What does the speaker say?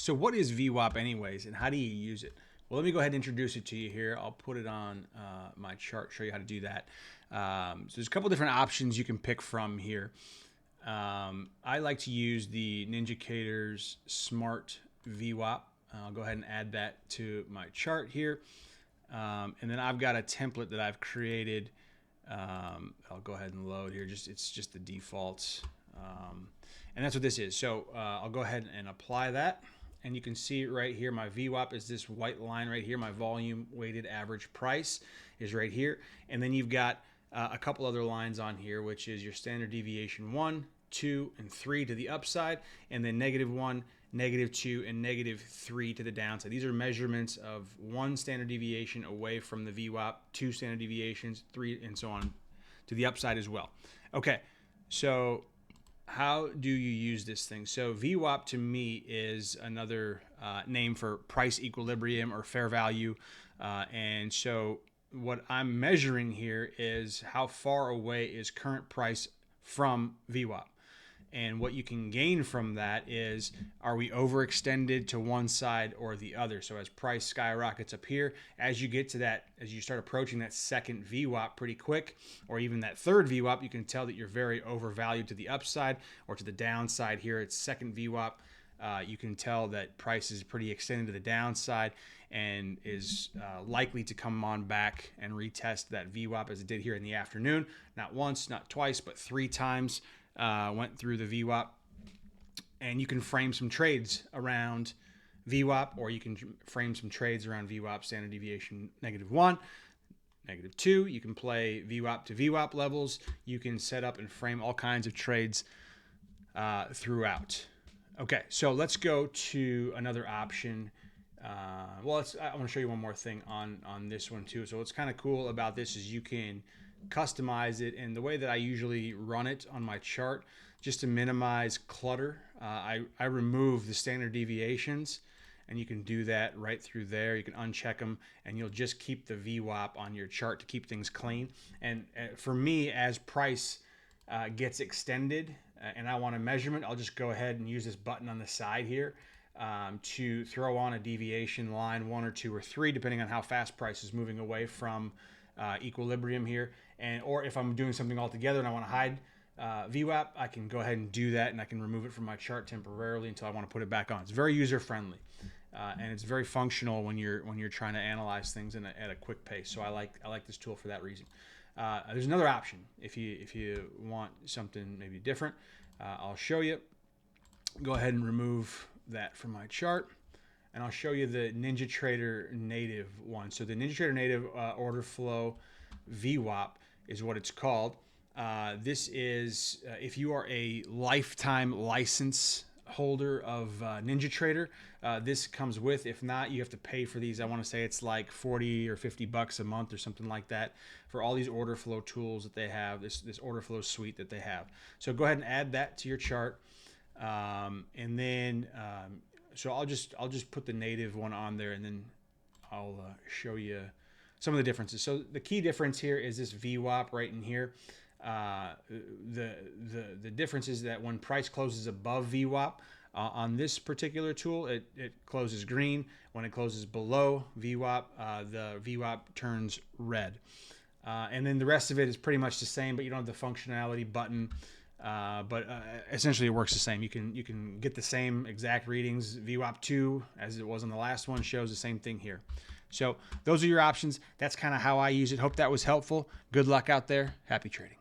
So what is VWAP anyways, and how do you use it? Well, let me go ahead and introduce it to you here. I'll put it on my chart, show you how to do that. So there's a couple different options you can pick from here. I like to use the Ninjacators Smart VWAP. I'll go ahead and add that to my chart here. And then I've got a template that I've created. I'll go ahead and load here. It's just the defaults. And that's what this is. So I'll go ahead and apply that. And you can see right here, my VWAP is this white line right here. My volume weighted average price is right here. And then you've got a couple other lines on here, which is your standard deviation 1, 2, and 3 to the upside, and then -1, -2, and -3 to the downside. These are measurements of 1 standard deviation away from the VWAP, 2 standard deviations, 3, and so on to the upside as well. Okay, so how do you use this thing? So VWAP to me is another name for price equilibrium or fair value. And so what I'm measuring here is how far away is current price from VWAP. And what you can gain from that is, are we overextended to one side or the other? So as price skyrockets up here, as you get to that, as you start approaching that second VWAP pretty quick, or even that third VWAP, you can tell that you're very overvalued to the upside or to the downside here. It's second VWAP. You can tell that price is pretty extended to the downside and is likely to come on back and retest that VWAP as it did here in the afternoon. Not once, not twice, but 3 times. Went through the VWAP, and you can frame some trades around VWAP, or you can frame some trades around VWAP standard deviation -1, -2. You can play VWAP to VWAP levels. You can set up and frame all kinds of trades throughout. Okay, so let's go to another option. I want to show you one more thing on this one too. So what's kind of cool about this is you can customize it, and the way that I usually run it on my chart, just to minimize clutter, I remove the standard deviations, and you can do that right through there. You can uncheck them, and you'll just keep the VWAP on your chart to keep things clean. And for me, as price gets extended and I want a measurement, I'll just go ahead and use this button on the side here to throw on a deviation line 1 or 2 or 3, depending on how fast price is moving away from equilibrium here. Or if I'm doing something altogether and I want to hide VWAP, I can go ahead and do that, and I can remove it from my chart temporarily until I want to put it back on. It's very user friendly, and it's very functional when you're trying to analyze things at a quick pace. So I like this tool for that reason. There's another option if you want something maybe different. I'll show you. Go ahead and remove that from my chart, and I'll show you the NinjaTrader native one. So the NinjaTrader native order flow VWAP is what it's called. This is if you are a lifetime license holder of NinjaTrader, this comes with. If not, you have to pay for these. I want to say it's like 40 or 50 bucks a month or something like that for all these order flow tools that they have, this order flow suite that they have. So go ahead and add that to your chart, and then so I'll just put the native one on there, and then I'll show you some of the differences. So the key difference here is this VWAP right in here. The difference is that when price closes above VWAP on this particular tool, it closes green. When it closes below VWAP, the VWAP turns red. And then the rest of it is pretty much the same, but you don't have the functionality button. But essentially it works the same. You can get the same exact readings. VWAP 2, as it was on the last one, shows the same thing here. So those are your options. That's kind of how I use it. Hope that was helpful. Good luck out there. Happy trading.